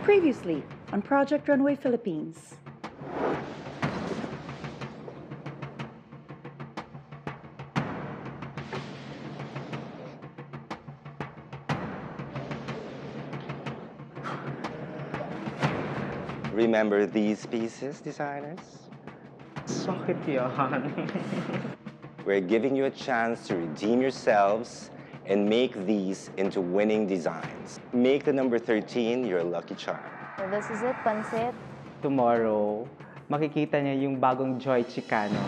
Previously on Project Runway Philippines. Remember these pieces, designers? Sakit yan. We're giving you a chance to redeem yourselves and make these into winning designs. Make the number 13 your lucky charm. So this is it, Pansit. Tomorrow, makikita niya yung bagong Joy Chicano.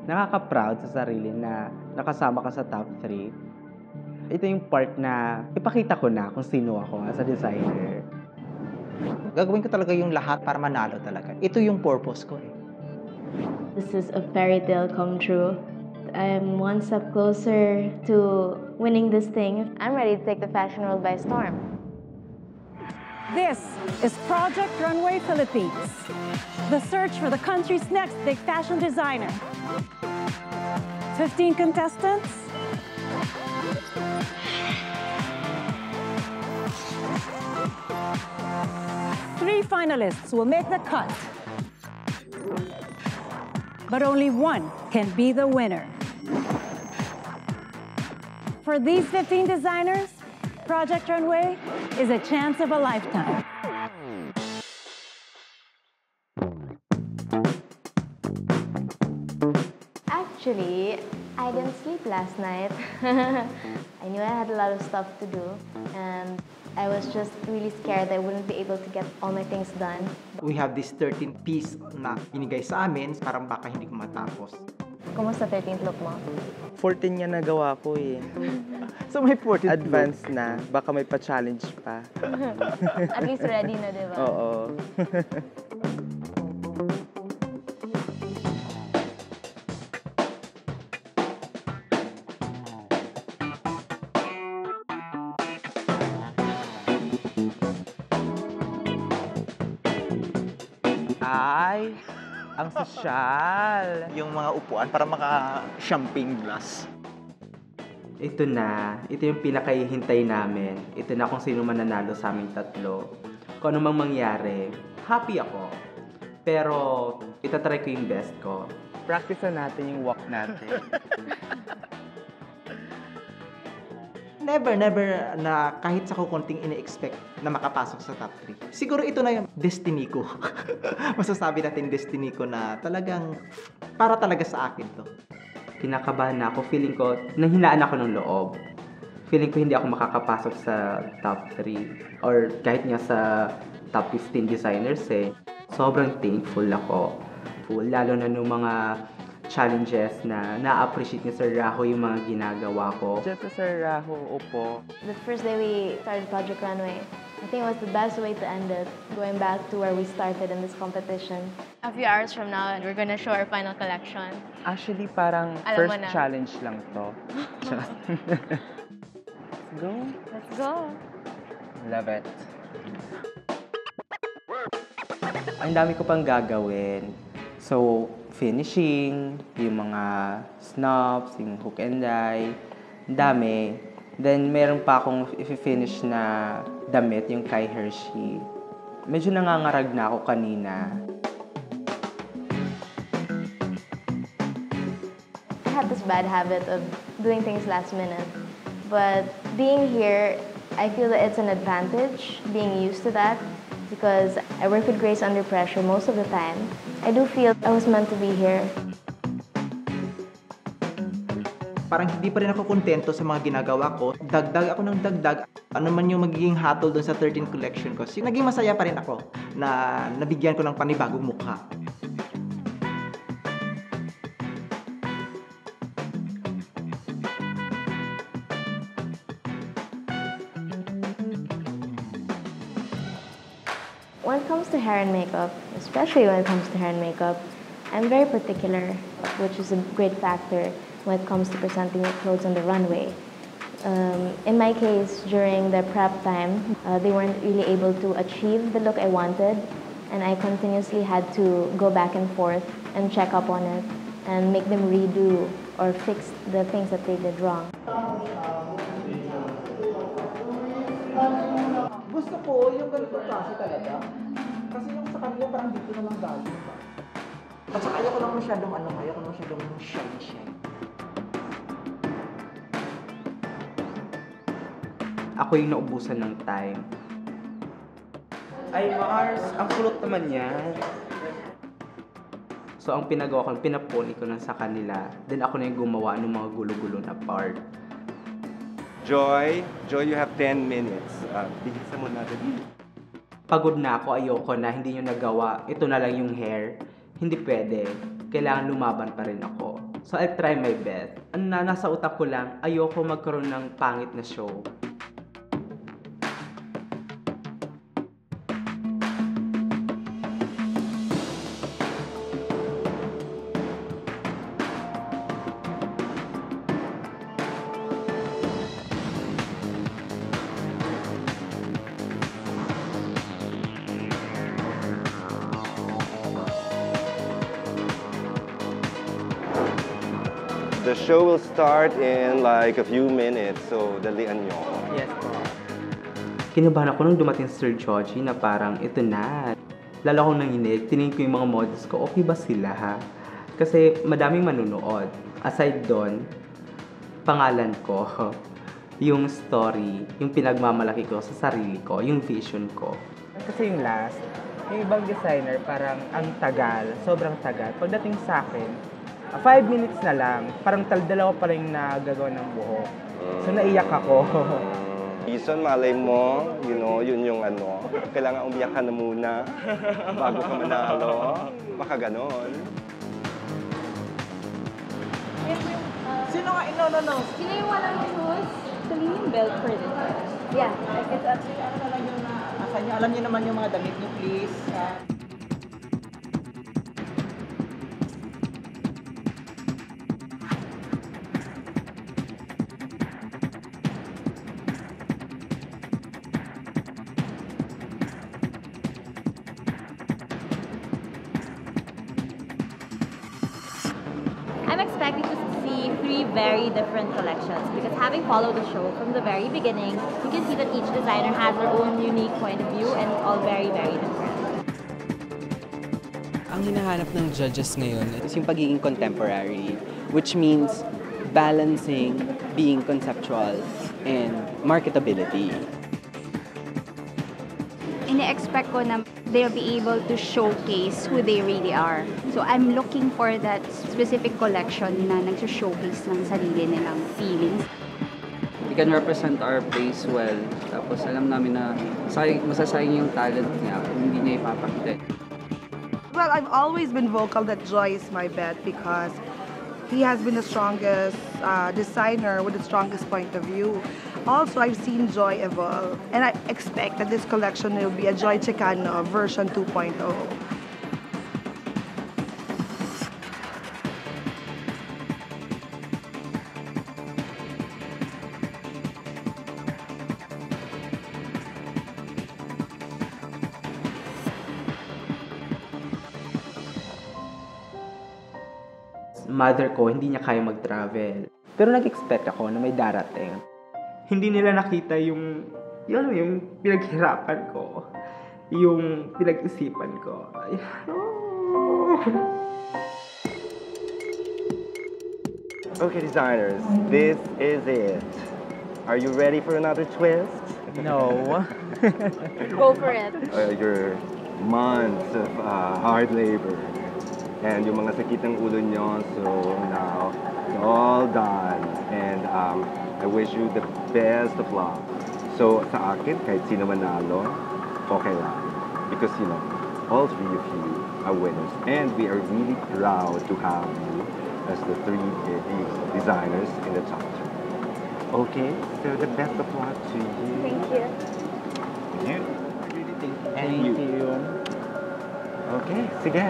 Nakaka-proud sa sarili na nakasama ka sa top 3. Ito yung part na ipakita ko na kung sino ako as a designer. Gagawin ko talaga yung lahat para manalo talaga. Ito yung purpose ko eh. This is a fairy tale come true. I'm one step closer to winning this thing. I'm ready to take the fashion world by storm. This is Project Runway Philippines, the search for the country's next big fashion designer. 15 contestants, 3 finalists will make the cut. But only one can be the winner. For these 15 designers, Project Runway is a chance of a lifetime. Actually, I didn't sleep last night. I knew I had a lot of stuff to do, and I was just really scared I wouldn't be able to get all my things done. We have this 13 piece na binigay sa amin, parang baka hindi ko matapos. Kumusta 13th look mo? 14 niya nagawa ko eh. So may 14 Advance na. Baka may pa-challenge pa. At least ready na, di ba? Oo. Ay, ang sosyal. Yung mga upuan para maka-champagne glass. Ito na. Ito yung pinakahihintay namin. Ito na kung sino mananalo sa aming tatlo. Kung ano mang mangyari, happy ako. Pero, itatry ko yung best ko. Practice na natin yung walk natin. Never na kahit sa kukunting ini-expect na makapasok sa top 3. Siguro ito na yung destiny ko. Masasabi natin destiny ko na talagang para talaga sa akin to. Kinakabahan na ako. Feeling ko, nanghinaan ako ng loob. Feeling ko hindi ako makakapasok sa top 3 or kahit nga sa top 15 designers eh. Sobrang thankful ako. Lalo na nung mga challenges na na-appreciate ni Sir Raho yung mga ginagawa ko. Just Sir Raho, opo. The first day we started Project Runway, I think it was the best way to end it, going back to where we started in this competition. A few hours from now, we're gonna show our final collection. Actually, parang Alam mo first na. challenge lang to. Let's go. Let's go! Love it. Ang dami ko pang gagawin. So, finishing, yung mga snobs, yung hook and eye, ang dami. Then, meron pa akong i-finish na damit, yung kay Hershey. Medyo nangangarag na ako kanina. I have this bad habit of doing things last minute. But being here, I feel that it's an advantage, being used to that, because I work with Grace under pressure most of the time. I do feel I was meant to be here. Parang hindi pa rin ako kontento sa mga ginagawa ko. Dagdag ako ng dagdag. Ano man yung magiging hatol doon sa 13 collection ko. Naging masaya pa rin ako na nabigyan ko ng panibagong mukha. When it comes to hair and makeup, especially when it comes to hair and makeup, I'm very particular, which is a great factor when it comes to presenting your clothes on the runway. In my case, during the prep time, they weren't really able to achieve the look I wanted, and I continuously had to go back and forth and check up on it and make them redo or fix the things that they did wrong. gusto ko yung ganito klase talaga. Kasi yung sa kanila parang dito naman galing pa. At saka ayoko lang masyadong ayoko lang masyadong shiny. Ako yung naubusan ng time. Ay, Mars! Ang kulot naman yan. So, ang pinagawa ko, pinapuli ko na sa kanila. Then ako na yung gumawa ng mga gulo-gulo na part. Joy, you have 10 minutes. Bigisan mo natin. Pagod na ako, ayoko na, hindi nyo nagawa. Ito na lang yung hair. Hindi pwede. Kailangan lumaban pa rin ako. So, I'll try my best. Nasa utak ko lang, ayoko magkaroon ng pangit na show. The show will start in like a few minutes, so dalian nyo. Yes po. Kinabahan ako nung dumating si Sir Georgie na parang ito na. Lalo akong nanginig, tinignan ko yung mga models ko, okay ba sila ha? Kasi madaming manunood. Aside doon, pangalan ko, yung story, yung pinagmamalaki ko sa sarili ko, yung vision ko. Kasi yung last, yung ibang designer parang ang tagal, sobrang tagal. Pagdating sa akin, 5 minutes na lang, parang dalawa pa lang nagagawa ng buhok. So naiyak ako. Jason, malay mo, yun yung kailangan umiyak ka na muna bago ka manalo. Baka ganon. Sino nga no. Sino yung walang shoes? Actually, yung belt for this. Yeah. Alam niyo naman yung mga damit niyo, please. I'm expecting to see 3 very different collections because having followed the show from the very beginning, you can see that each designer has their own unique point of view and it's all very, very different. Ang hinahanap ng judges ngayon is yung pagiging contemporary, which means balancing being conceptual and marketability. Ine-expect ko na they'll be able to showcase who they really are. So I'm looking for that specific collection na nag-showcase ng sarili nilang feelings. We can represent our place well. Tapos alam namin na masasayang yung talent niya kung hindi niya ipapakita. Well, I've always been vocal that Joy is my bet because he has been the strongest designer with the strongest point of view. Also, I've seen Joy evolve, and I expect that this collection will be a Joy Chicano version 2.0. Mother ko, hindi niya kaya mag-travel. Pero nag-expect ako na may darating. Hindi nila nakita yung pinaghirapan ko. Yung pinag-isipan ko. Okay, designers, this is it. Are you ready for another twist? No. Go for it. Your months of hard labor and yung mga sakit ng ulo nyo, so now you're all done. And I wish you the best of luck. So sa akin, kahit sino manalo, okay lang. Because all 3 of you are winners. And we are really proud to have you as the 3 designers in the top 3. Okay, so the best of luck to you. Thank you. You. Thank you. Okay, sige.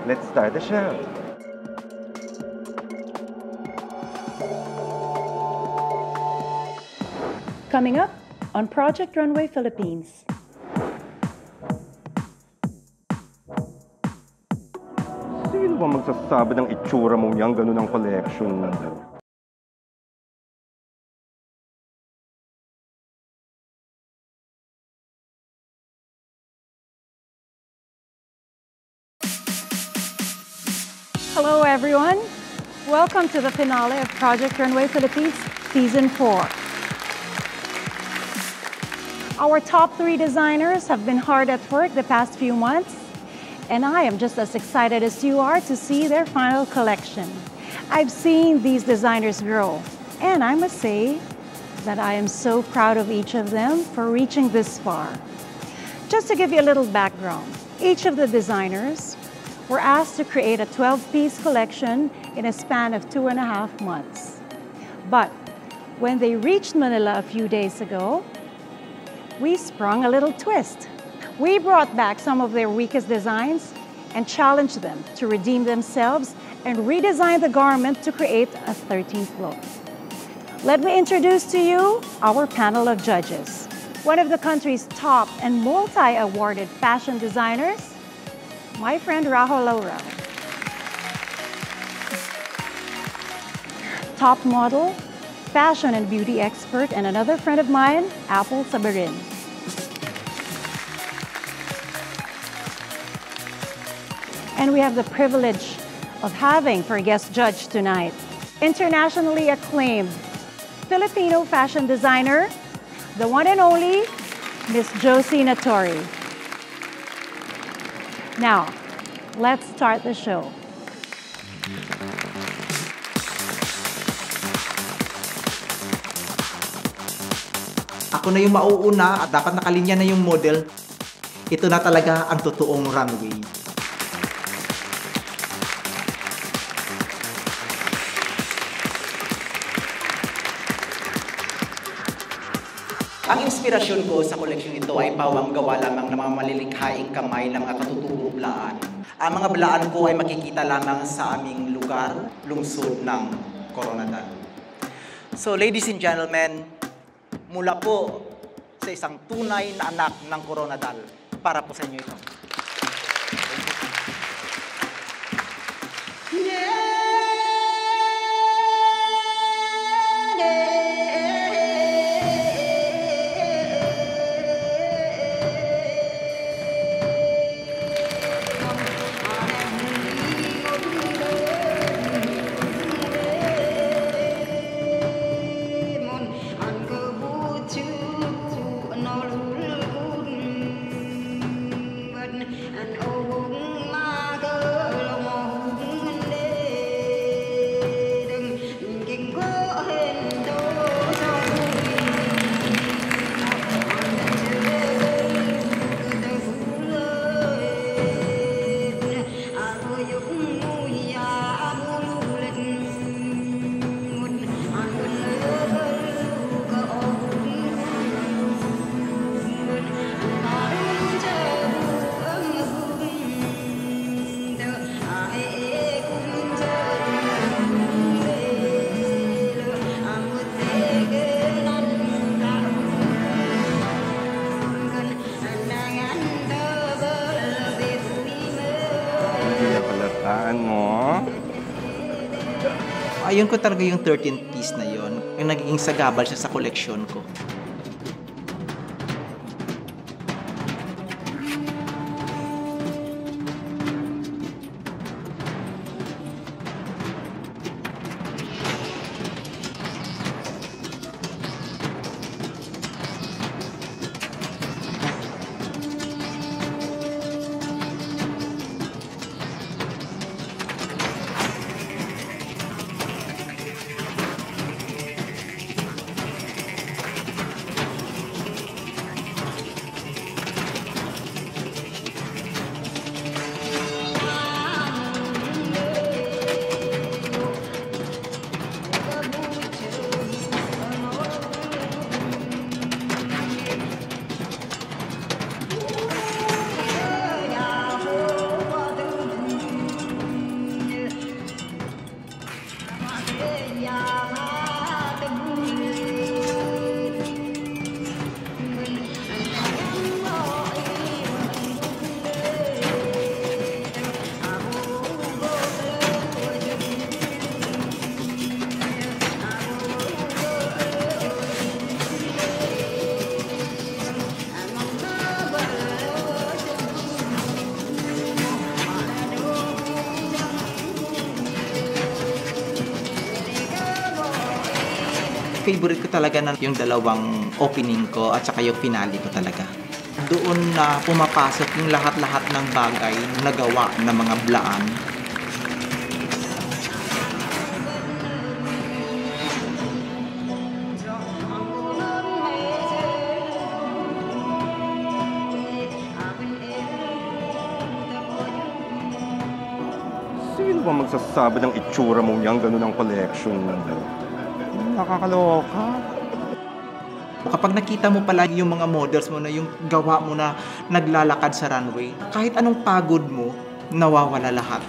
Let's start the show. Coming up on Project Runway Philippines. Sino ba magsasabi ng itsura mong yang ganun ang collection mo? Hello, everyone. Welcome to the finale of Project Runway Philippines Season 4. Our top 3 designers have been hard at work the past few months, and I am just as excited as you are to see their final collection. I've seen these designers grow, and I must say that I am so proud of each of them for reaching this far. Just to give you a little background, each of the designers were asked to create a 12-piece collection in a span of 2.5 months. But when they reached Manila a few days ago, we sprung a little twist. We brought back some of their weakest designs and challenged them to redeem themselves and redesign the garment to create a 13th look. Let me introduce to you our panel of judges. One of the country's top and multi-awarded fashion designers, my friend Rahul Laurel. Top model, fashion and beauty expert, and another friend of mine, Apple Sabarin. And we have the privilege of having for guest judge tonight, internationally acclaimed Filipino fashion designer, the one and only Miss Josie Natori. Now, let's start the show. Ako na yung mauuna at dapat nakalinya na yung model. Ito na talaga ang totoong runway. Ang inspirasyon ko sa koleksyon ito ay pawang gawa lamang ng mga malilikhaing kamay ng mga katutubong blaan. Ang mga blaan ko ay makikita lamang sa aming lugar, lungsod ng Coronadal. So ladies and gentlemen, mula po sa isang tunay na anak ng Coronadal, para po sa inyo ito. Ayun ko talaga yung 13th piece na yon, yung nagiging sagabal siya sa koleksyon ko. favorite ko talaga na yung dalawang opening ko at saka yung finale ko talaga. Doon na pumapasok yung lahat-lahat ng bagay na nagawa ng mga blaan. Sino ba magsasabi ng itsura mo yan? Ganun ang collection mo. Nakakaloka. Kapag nakita mo pala yung mga models mo na yung gawa mo na naglalakad sa runway, kahit anong pagod mo, nawawala lahat.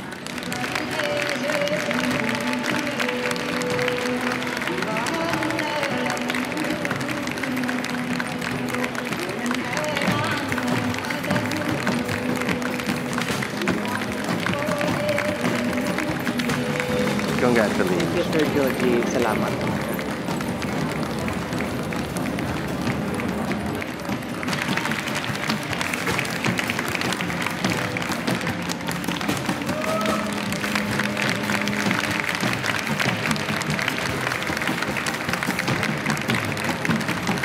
Congratulations. Thank you, Sir Joji. Salamat.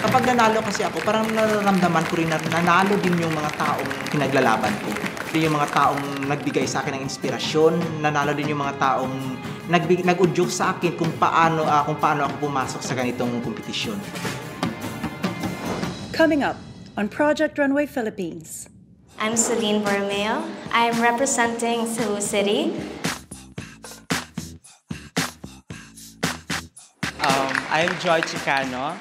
Kapag nanalo kasi ako, parang nararamdaman ko rin na nanalo din yung mga taong pinaglalaban ko. Yung mga taong nagbigay sa akin ng inspirasyon, nanalo din yung mga taong nag-udyok sa akin kung paano ako pumasok sa ganitong kompetisyon. Coming up on Project Runway Philippines. I'm Celine Borromeo. I'm representing Cebu City. I'm Joy Chicano.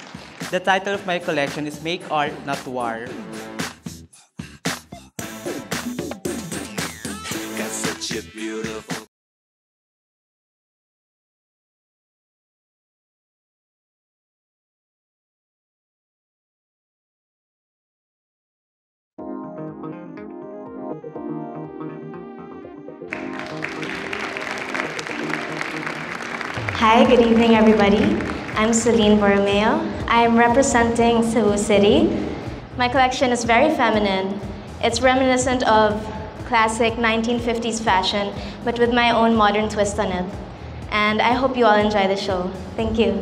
The title of my collection is Make Art, Not War. Got such a beautiful Hi, good evening, everybody. I'm Celine Borromeo. I'm representing Cebu City. My collection is very feminine. It's reminiscent of classic 1950s fashion, but with my own modern twist on it. And I hope you all enjoy the show. Thank you.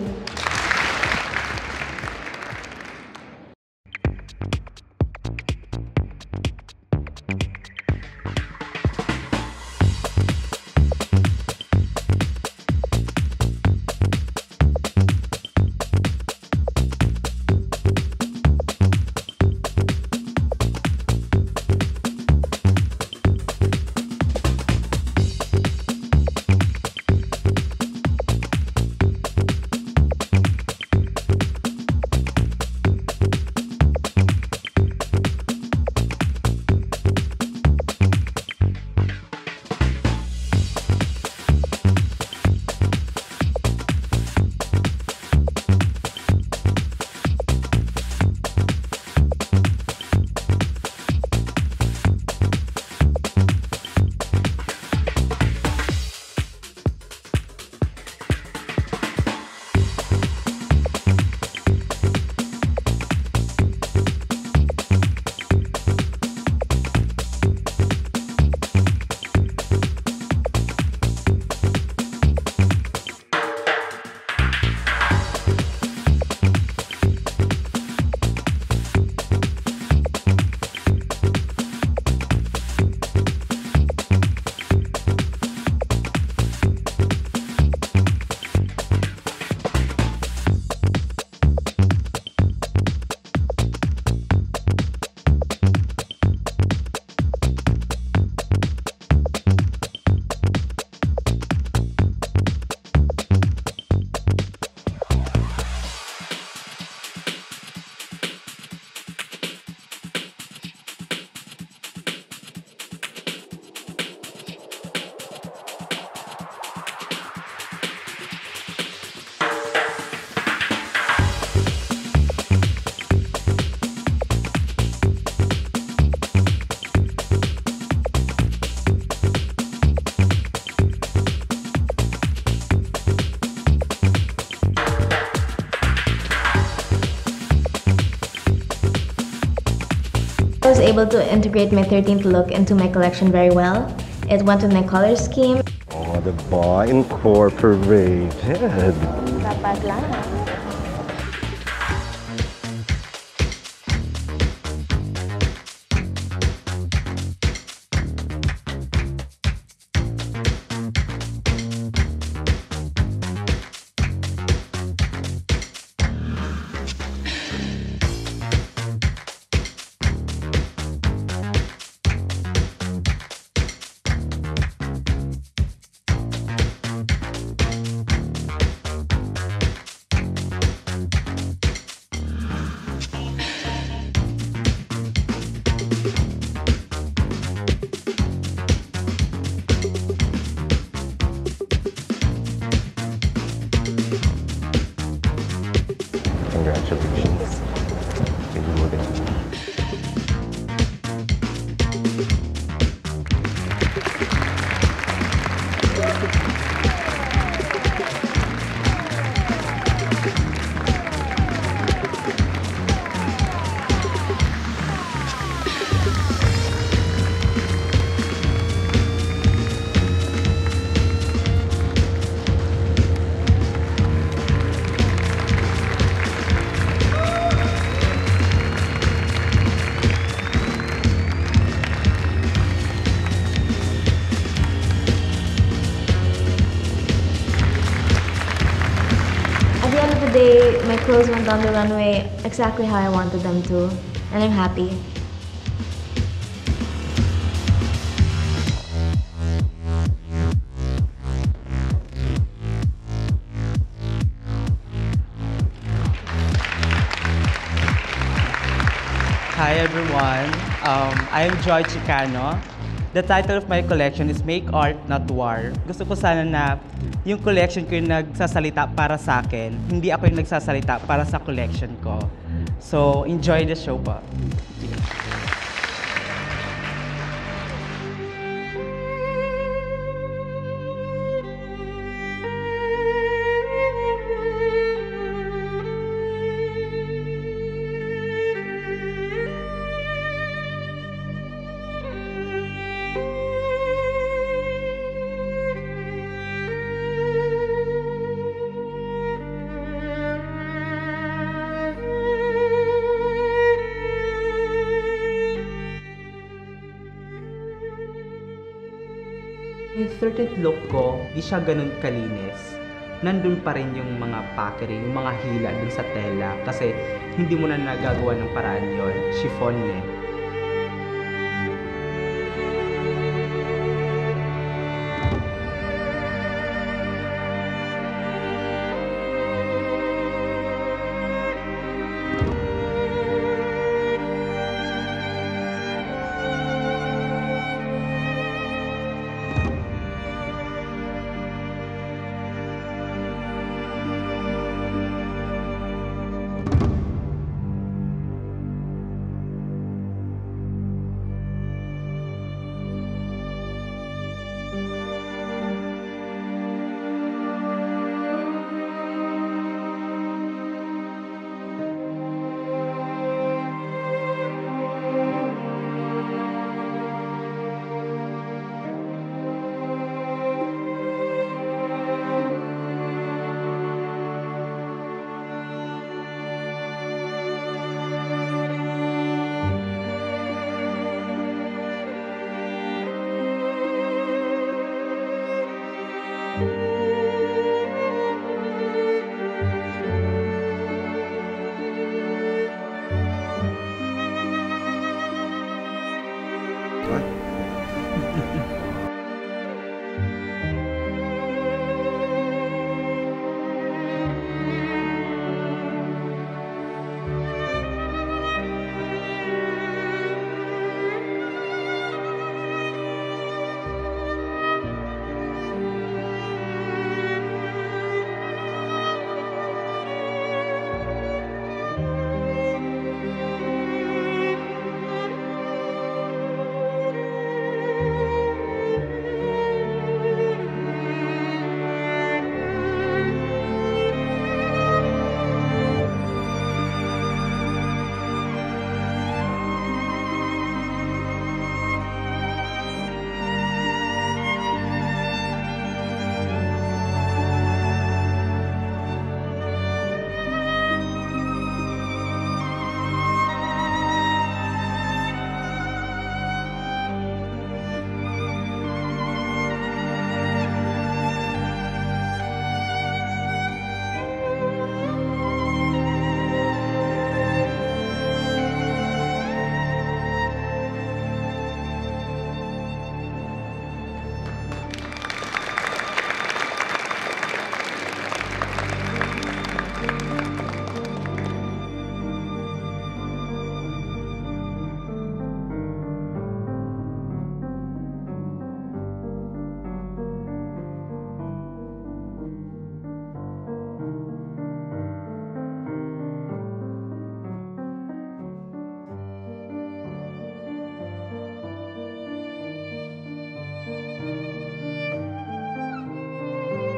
I was able to integrate my 13th look into my collection very well. It went with my color scheme. Oh, diba? Incorporated. Dapat lang. collections. Maybe we'll get to. At the end of the day, my clothes went on the runway exactly how I wanted them to, and I'm happy. Hi everyone, I am Joy Chicano. The title of my collection is Make Art Not War. Gusto ko sana na yung collection ko yung nagsasalita para sa akin, hindi ako yung nagsasalita para sa collection ko. So, enjoy the show po. Yung 13th look ko, di siya ganun kalinis. Nandun pa rin yung mga packering, yung mga hila dun sa tela. Kasi hindi mo na nagagawa ng paraan yon. Chiffon eh.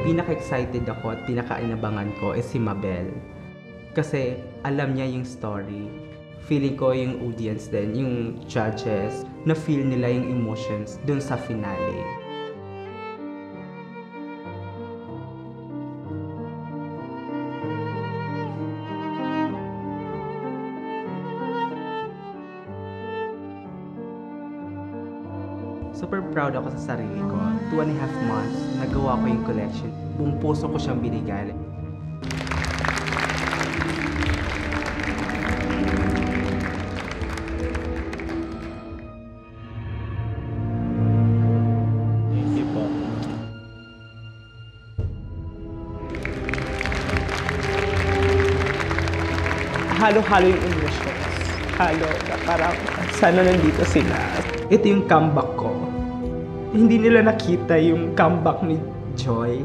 Pinaka-excited ako at pinaka-inabangan ko is si Mabel. Kasi alam niya yung story. Feeling ko yung audience din, yung judges, na feel nila yung emotions dun sa finale. Super proud ako sa sarili ko. 2.5 months, nagawa ko yung collection. Buong puso ko siyang binigay. Halo-halo yung emotions. Halo na parang sana nandito sila. Ito yung comeback ko. Hindi nila nakita yung comeback ni Joy.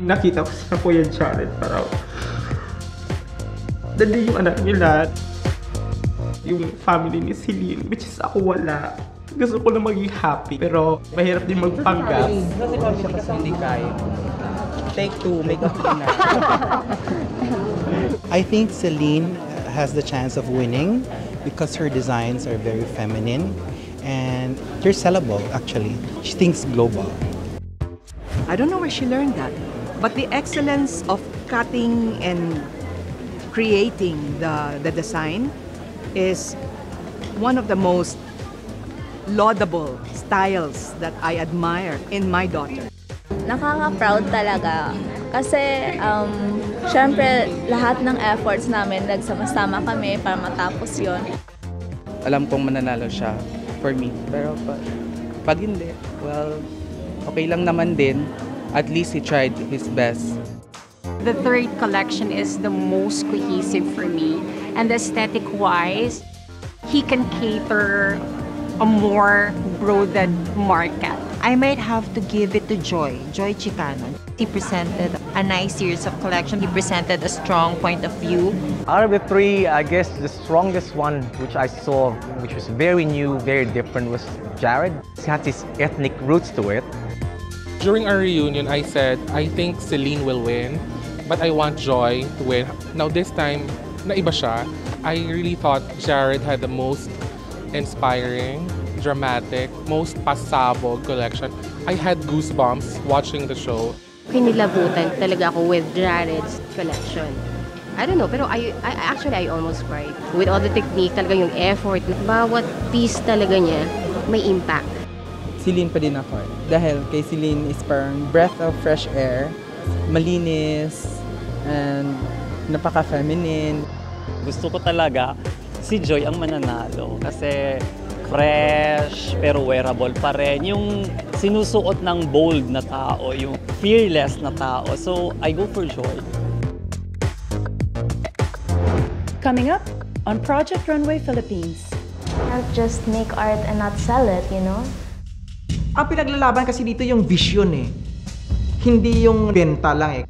Nakita ko sa Kuya Jared, parang dali yung anak nila, yung family ni Celine, which is ako wala. Gusto ko na maging happy, pero mahirap din magpanggap. Hindi kaya. Take two, make up na. I think Celine has the chance of winning because her designs are very feminine and they're sellable actually. She thinks global. I don't know where she learned that. But the excellence of cutting and creating the design is one of the most laudable styles that I admire in my daughter. Nakaka-proud talaga kasi syempre lahat ng efforts namin nagsama-sama kami para matapos yon. Alam kong mananalo siya for me. Pero pag hindi, well, okay lang naman din. At least he tried his best. The third collection is the most cohesive for me. And aesthetic-wise, he can cater a more broadened market. I might have to give it to Joy Chicano. He presented a nice series of collection. He presented a strong point of view. Out of the three, I guess the strongest one which I saw, which was very new, very different, was Jared. He had his ethnic roots to it. During our reunion, I said, I think Celine will win, but I want Joy to win. Now this time, naiba siya. I really thought Jared had the most inspiring, dramatic, most pasabog collection. I had goosebumps watching the show. Kinilabutan talaga ako with Jared's collection. I don't know, pero I almost cried. With all the technique, talaga yung effort, bawat piece talaga niya may impact. Celine pa din ako. Dahil kay Celine is parang breath of fresh air, malinis, and napaka-feminine. Gusto ko talaga si Joy ang mananalo kasi fresh pero wearable pa rin. Yung sinusuot ng bold na tao, yung fearless na tao. So, I go for Joy. Coming up on Project Runway Philippines. Can't just make art and not sell it, you know? Ang pinaglalaban kasi dito yung vision eh. Hindi yung benta lang eh.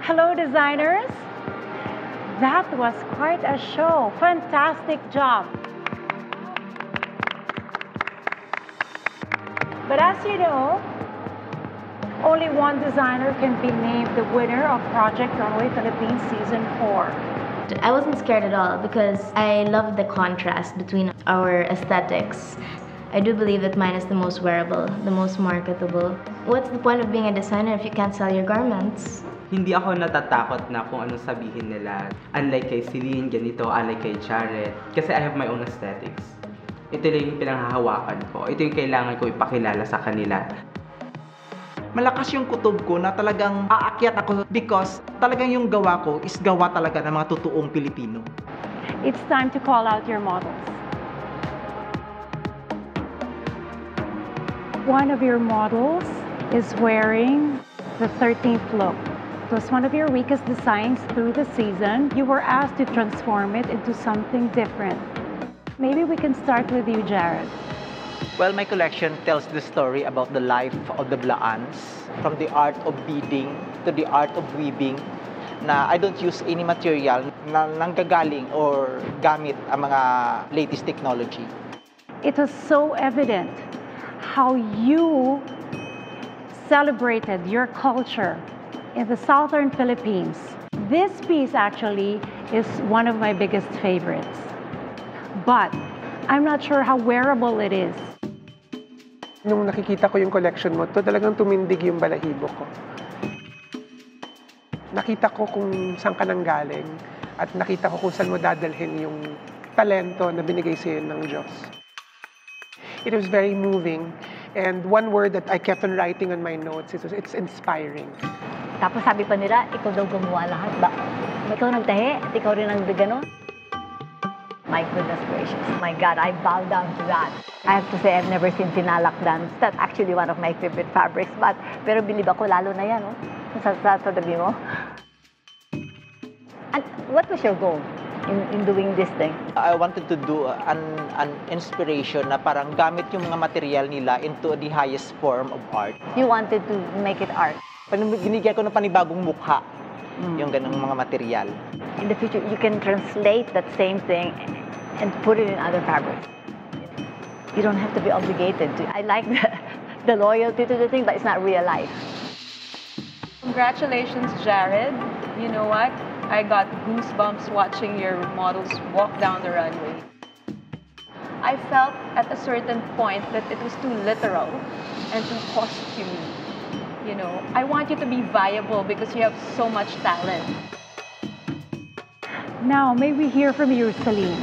Hello, designers. That was quite a show. Fantastic job. But as you know, only one designer can be named the winner of Project Runway Philippines Season 4. I wasn't scared at all because I love the contrast between our aesthetics. I do believe that mine is the most wearable, the most marketable. What's the point of being a designer if you can't sell your garments? Hindi ako natatakot na kung anong sabihin nila. Unlike kay Celine, ganito, unlike kay Jared. Kasi I have my own aesthetics. Ito lang yung pinanghahawakan ko. Ito yung kailangan ko ipakilala sa kanila. malakas yung kutob ko na talagang aakyat ako because talagang yung gawa ko is gawa talaga ng mga totoong Pilipino. It's time to call out your models. One of your models is wearing the 13th look. It was one of your weakest designs through the season. You were asked to transform it into something different. Maybe we can start with you, Jared. Well, my collection tells the story about the life of the Blaans, from the art of beading to the art of weaving, na I don't use any material na nanggagaling or gamit ang mga latest technology. It was so evident how you celebrated your culture in the southern Philippines. This piece actually is one of my biggest favorites, but I'm not sure how wearable it is. Nung nakikita ko yung collection mo, talagang tumindig yung balahibo ko. Nakita ko kung saan ka nanggaling at nakita ko kung saan mo dadalhin yung talento na binigay sa'yo ng Diyos. It was very moving, and one word that I kept on writing on my notes is it's inspiring. Tapos sabi pa nila, ikaw daw gumawa lahat. Ikaw nagtahi at ikaw rin ang gano'n. My goodness gracious. My God, I bow down to that. I have to say, I've never seen tinalak dance. That's actually one of my favorite fabrics. Pero believe ako, lalo na yan, no? Sa tabi mo. And what was your goal in doing this thing? I wanted to do an inspiration na parang gamit yung mga material nila into the highest form of art. You wanted to make it art? Binigyan ko ng panibagong mukha yung ganung mga material. In the future, you can translate that same thing and put it in other fabrics. You don't have to be obligated to. I like the loyalty to the thing, but it's not real life. Congratulations, Jared. You know what? I got goosebumps watching your models walk down the runway. I felt at a certain point that it was too literal and too costumey. You know, I want you to be viable because you have so much talent. Now, may we hear from you, Celine?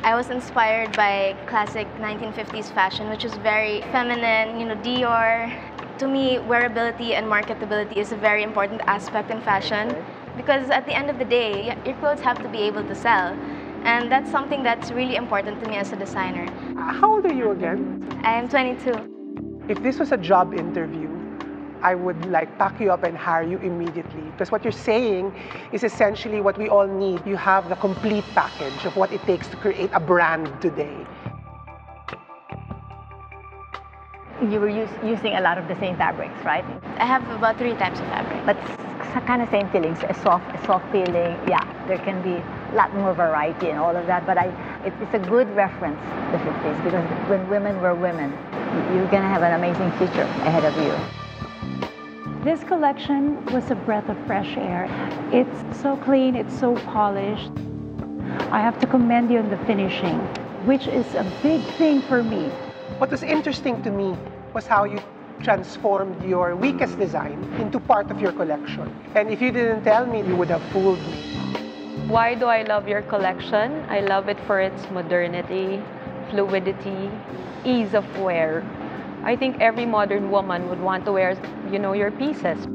I was inspired by classic 1950s fashion, which is very feminine, you know, Dior. To me, wearability and marketability is a very important aspect in fashion because at the end of the day, your clothes have to be able to sell. And that's something that's really important to me as a designer. How old are you again? I am 22. If this was a job interview, I would pack you up and hire you immediately. Because what you're saying is essentially what we all need. You have the complete package of what it takes to create a brand today. You were using a lot of the same fabrics, right? I have about 3 types of fabric. But kind of same feelings, a soft feeling. Yeah, there can be a lot more variety and all of that. But it's a good reference, the 50s, because when women were women, you're gonna have an amazing future ahead of you. This collection was a breath of fresh air. It's so clean, it's so polished. I have to commend you on the finishing, which is a big thing for me. What was interesting to me was how you transformed your weakest design into part of your collection. And if you didn't tell me, you would have fooled me. Why do I love your collection? I love it for its modernity, fluidity, ease of wear. I think every modern woman would want to wear, you know, your pieces.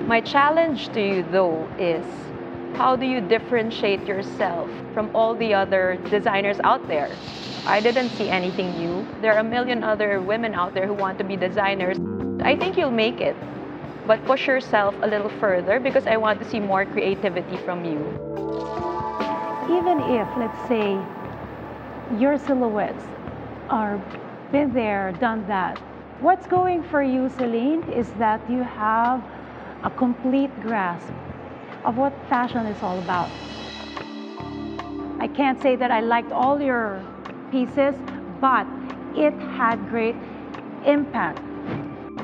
My challenge to you, though, is how do you differentiate yourself from all the other designers out there? I didn't see anything new. There are a million other women out there who want to be designers. I think you'll make it, but push yourself a little further because I want to see more creativity from you. Even if, let's say, your silhouettes are been there, done that. What's going for you, Celine, is that you have a complete grasp of what fashion is all about. I can't say that I liked all your pieces, but it had great impact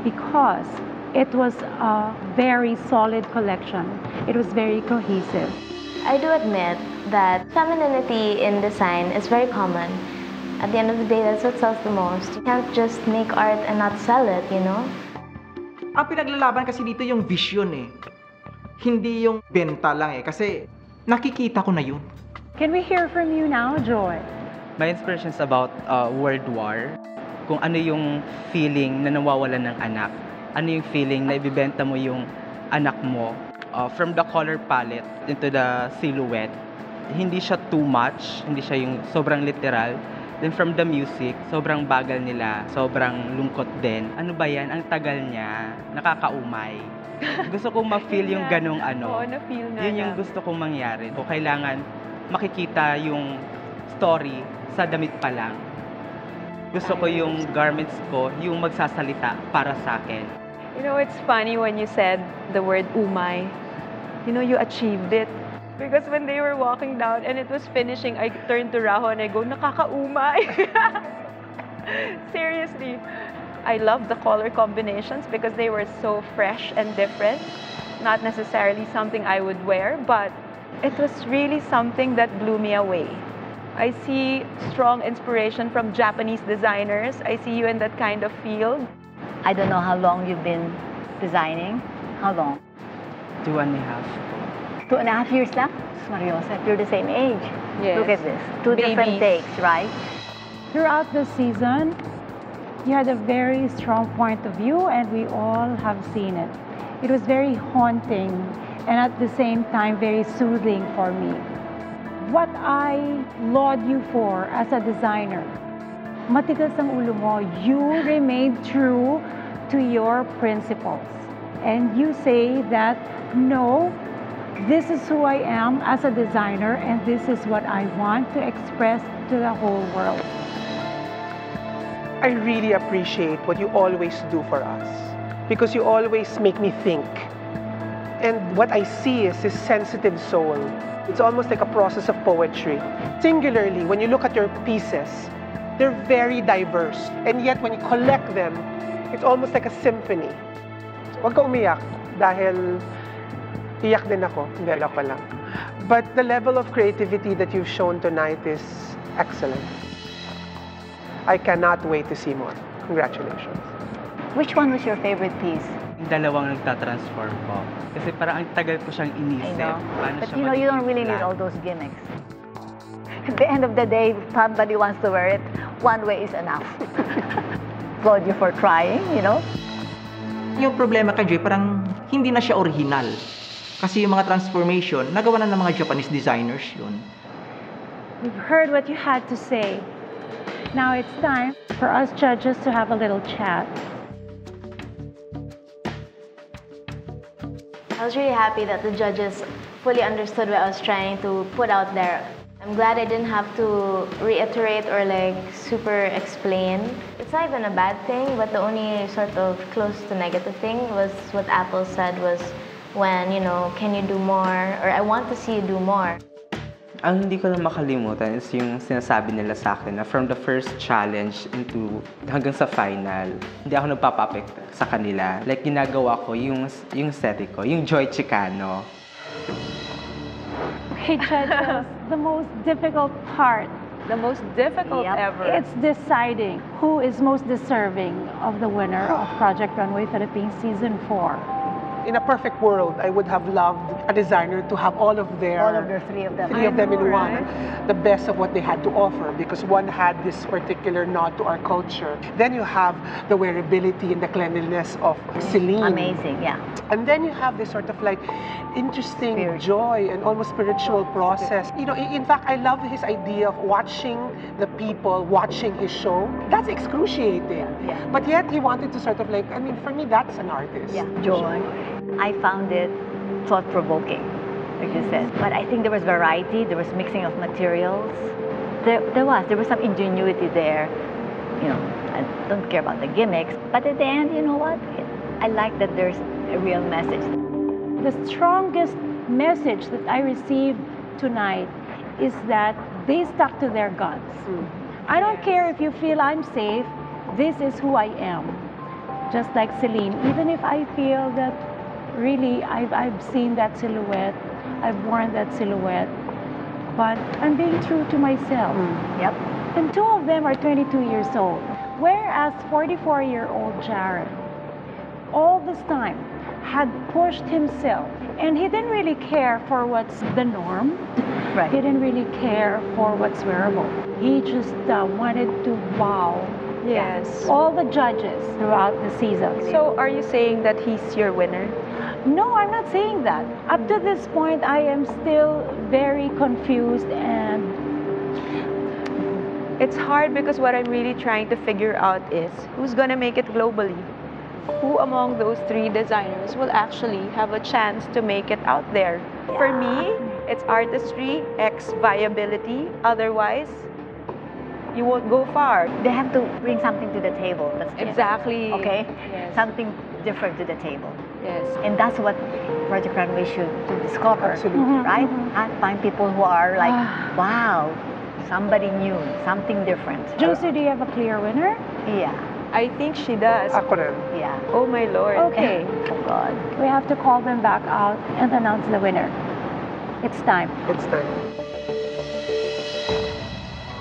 because it was a very solid collection. It was very cohesive. I do admit that femininity in design is very common. At the end of the day, that's what sells the most. You can't just make art and not sell it, you know? Ang pinaglalaban kasi dito yung vision eh. Hindi yung benta lang eh. Kasi nakikita ko na yun. Can we hear from you now, Joy? My inspiration is about World War. Kung ano yung feeling na nawawalan ng anak. ano yung feeling na ibibenta mo yung anak mo. From the color palette into the silhouette, hindi siya too much, hindi siya yung sobrang literal. Then from the music, sobrang bagal nila, sobrang lungkot din. Ano ba yan? Ang tagal niya, nakakaumay. Gusto kong ma-feel yung ganong ano. Oo, na-feel nga Yun yung na. gusto kong mangyari. O kailangan makikita yung story sa damit pa lang. Gusto ko yung garments ko, yung magsasalita para sa akin. You know, it's funny when you said the word umay. You know, you achieved it. Because when they were walking down and it was finishing, I turned to Raho and I go, nakakaumay. Seriously. I love the color combinations because they were so fresh and different. Not necessarily something I would wear, but it was really something that blew me away. I see strong inspiration from Japanese designers. I see you in that kind of field. I don't know how long you've been designing. How long? 2.5. 2.5 years lang? Mariosa, you're the same age. Yes. Look at this. Two different takes, right? Throughout the season, you had a very strong point of view, and we all have seen it. It was very haunting and at the same time very soothing for me. What I laud you for as a designer, matigas ang ulo mo, you remained true to your principles. And you say that, no, this is who I am as a designer and this is what I want to express to the whole world. I really appreciate what you always do for us because you always make me think. And what I see is this sensitive soul. It's almost like a process of poetry. Singularly, when you look at your pieces, they're very diverse. And yet, when you collect them, it's almost like a symphony. Huwag ka umiyak dahil iyak din ako. Hindi, pa lang. But the level of creativity that you've shown tonight is excellent. I cannot wait to see more. Congratulations. Which one was your favorite piece? Yung dalawang nagtatransform ko. Kasi parang ang tagal ko siyang inisip. I know. Paano But siya you know, you don't really need all those gimmicks. At the end of the day, if somebody wants to wear it, one way is enough. Applaud you for trying, you know? Yung problema kay Joy, parang hindi na siya original. Kasi yung mga transformation, nagawa na ng mga Japanese designers yun. We've heard what you had to say. Now it's time for us judges to have a little chat. I was really happy that the judges fully understood what I was trying to put out there. I'm glad I didn't have to reiterate or like super explain. It's not even a bad thing, but the only sort of close to negative thing was what Apple said was when, you know, can you do more? Or I want to see you do more. Ang hindi ko na makalimutan is yung sinasabi nila sa akin na from the first challenge into hanggang sa final, hindi ako nagpapapekto sa kanila. Like, ginagawa ko yung aesthetic ko, yung Joy Chicano. Hey, judges, the most difficult part. The most difficult ever. It's deciding who is most deserving of the winner of Project Runway Philippines Season 4. In a perfect world, I would have loved a designer to have all of their three of them. Three of them in one. The best of what they had to offer because one had this particular nod to our culture. Then you have the wearability and the cleanliness of Celine. Amazing, yeah. And then you have this sort of like interesting joy and almost spiritual process. You know, in fact, I love his idea of watching the people, watching his show. That's excruciating. Yeah. But yet he wanted to sort of like, I mean, for me, that's an artist. Yeah, joy. I found it thought-provoking, like you said. But I think there was variety, there was mixing of materials. There was some ingenuity there. You know, I don't care about the gimmicks. But at the end, you know what? I like that there's a real message. The strongest message that I received tonight is that they stuck to their guns. I don't care if you feel I'm safe, this is who I am. Just like Celine, even if I feel that really I've seen that silhouette, I've worn that silhouette, but I'm being true to myself. Yep. And two of them are 22 years old, whereas 44-year-old Jared, all this time, had pushed himself, and he didn't really care for what's the norm. Right. He didn't really care for what's wearable. He just wanted to wow Yes. All the judges throughout the season. So are you saying that he's your winner? No, I'm not saying that. Up to this point, I am still very confused and It's hard because what I'm really trying to figure out is who's gonna make it globally? Who among those three designers will actually have a chance to make it out there? For me, it's artistry, X viability. Otherwise, you won't go far. They have to bring something to the table. That's Exactly. Okay? Yes. Something different to the table. Yes. And that's what Project Runway should to discover. Absolutely. Right? Find people who are like, wow, somebody new, something different. Josie, do you have a clear winner? Yeah. I think she does. Ako rin. Yeah. Oh my Lord. Okay. Oh God. We have to call them back out and announce the winner. It's time. It's time.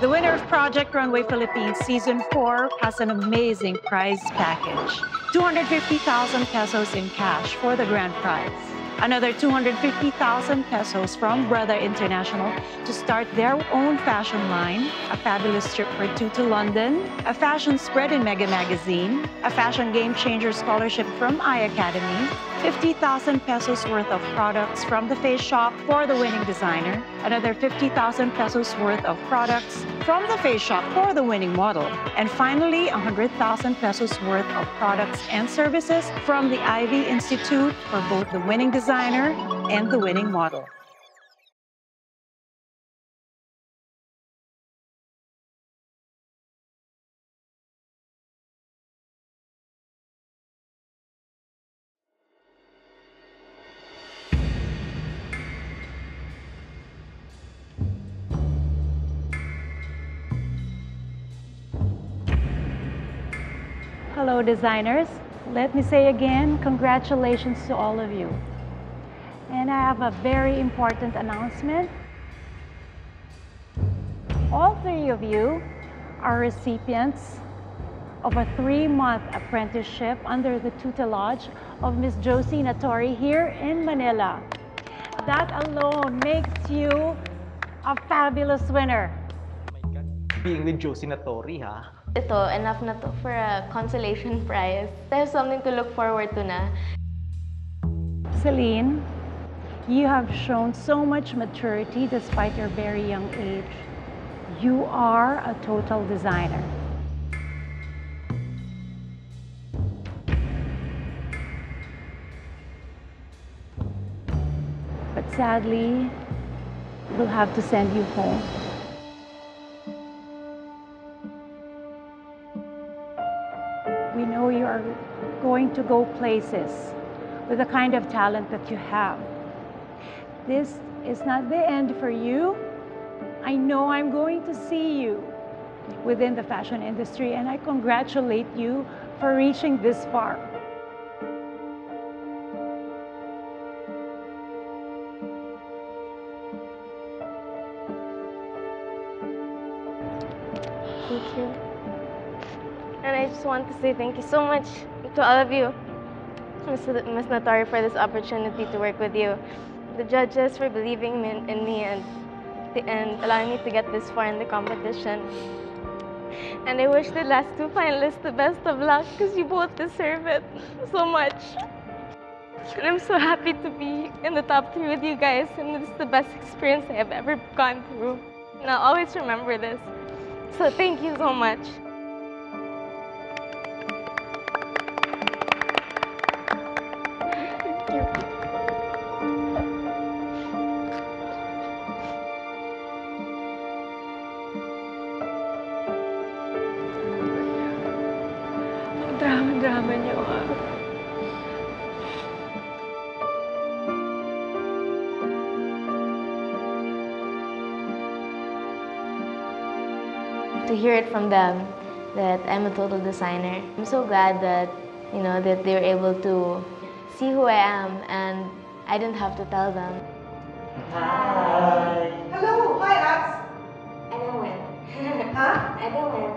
The winner of Project Runway Philippines Season 4 has an amazing prize package. 250,000 pesos in cash for the grand prize. Another 250,000 pesos from Brother International to start their own fashion line, a fabulous trip for two to London, a fashion spread in Mega Magazine, a fashion game changer scholarship from iAcademy, 50,000 pesos worth of products from the Face Shop for the winning designer, another 50,000 pesos worth of products from the Face Shop for the winning model, and finally 100,000 pesos worth of products and services from the Ivy Institute for both the winning designer and the winning model. Hello, designers. Let me say again, congratulations to all of you. And I have a very important announcement. All three of you are recipients of a 3-month apprenticeship under the tutelage of Miss Josie Natori here in Manila. That alone makes you a fabulous winner. Being with Josie Natori, ha? Ito, enough na to for a consolation prize. There's something to look forward to na. Celine, you have shown so much maturity despite your very young age. You are a total designer. But sadly, we'll have to send you home. We know you are going to go places with the kind of talent that you have. This is not the end for you. I know I'm going to see you within the fashion industry, and I congratulate you for reaching this far. Thank you. And I just want to say thank you so much to all of you, Ms. Natori, for this opportunity to work with you, the judges for believing in me and allowing me to get this far in the competition. And I wish the last two finalists the best of luck because you both deserve it so much. And I'm so happy to be in the top 3 with you guys, and this is the best experience I have ever gone through. And I'll always remember this. So thank you so much. Drama niyo, To hear it from them that I'm a total designer. I'm so glad that, you know, that they were able to see who I am and I didn't have to tell them. Hi. Hello. Hi, Abs. I didn't win. Huh? I didn't win.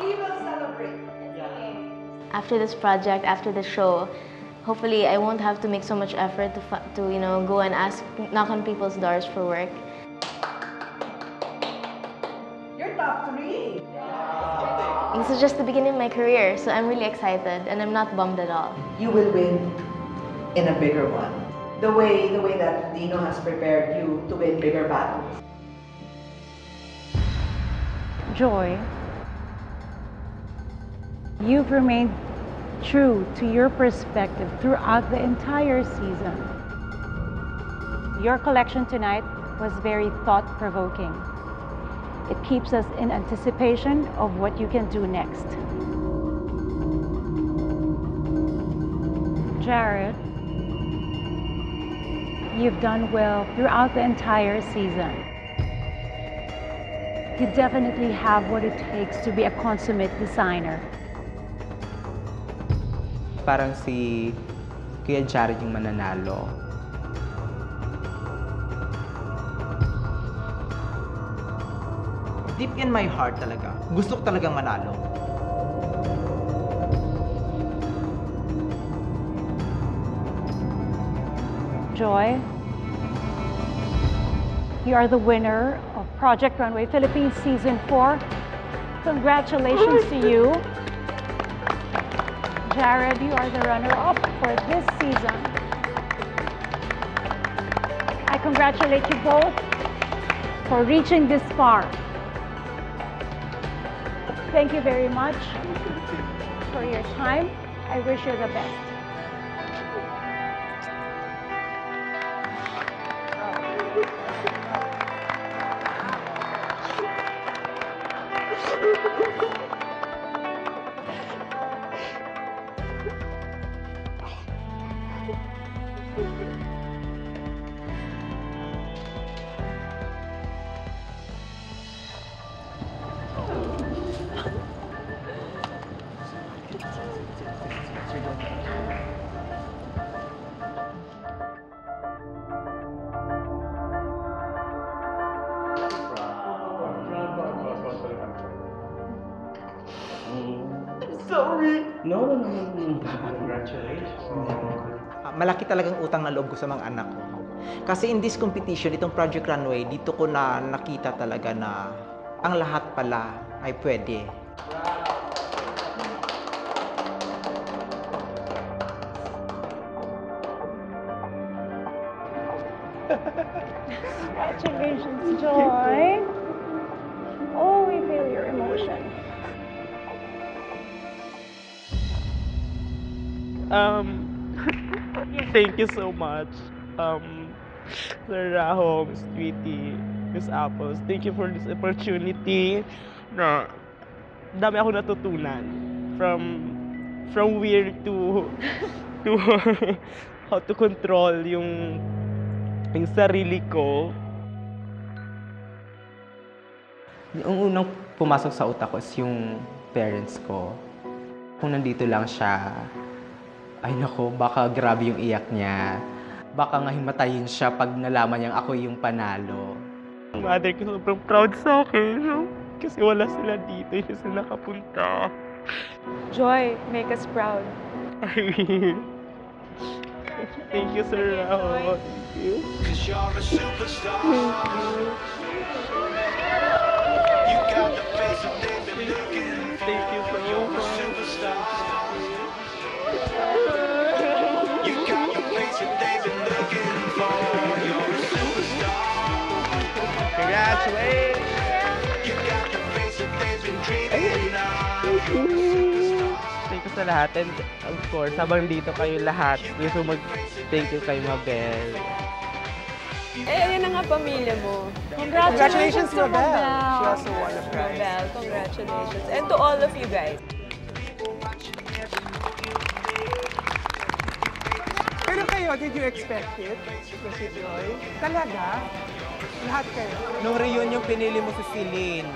We will celebrate. After this project, after the show, hopefully I won't have to make so much effort to you know, go and knock on people's doors for work. Your top 3. This is just the beginning of my career, so I'm really excited and I'm not bummed at all. You will win in a bigger one. The way that Dino has prepared you to win bigger battles. Joy, you've remained true to your perspective throughout the entire season. Your collection tonight was very thought-provoking. It keeps us in anticipation of what you can do next. Jared, you've done well throughout the entire season. You definitely have what it takes to be a consummate designer. Parang si Kuya Jared yung mananalo. Deep in my heart talaga, gusto ko talagang manalo. Joy, you are the winner of Project Runway Philippines Season 4. Congratulations to you. Jared, you are the runner-up for this season. I congratulate you both for reaching this far. Thank you very much for your time. I wish you the best. Sorry. No. Congratulations. Malaki talagang utang na loob ko sa mga anak ko. Kasi in this competition, itong Project Runway, dito ko na nakita talaga na ang lahat pala ay pwede. Congratulations, Joy. Oh, we feel your emotion. Thank you so much, Sir Rahom, Miss Tweety, Miss Apples. Thank you for this opportunity. Na dami ako natutunan from weird to how to control yung sarili ko. Yung unang pumasok sa utak ko is yung parents ko. Kung nandito lang siya, ay nako, baka grabe yung iyak niya. Baka nga himatayin siya pag nalaman niyang ako yung panalo. Ang mother ko sobrang proud sa akin, no? Kasi wala sila dito, hindi sila nakapunta. Joy, make us proud. I will. Thank you, Sir Rahom. Thank you. Cause you're a superstar. You got the face that they've been looking for. Thank you so much. You're a superstar. You got the face that they've been looking for. You're a superstar. Congratulations. You got the face that they've been dreaming of. Thank you sa lahat. And of course, habang dito kayo lahat, gusto mag-thank you kay Mabel. Ayan na nga pamilya mo. Congratulations to Mabel. Mabel. She also won a prize. Mabel, congratulations. And to all of you guys. Pero kayo, did you expect it? Si Joy? Talaga? Lahat kayo? Nung reunion, pinili mo si Celine.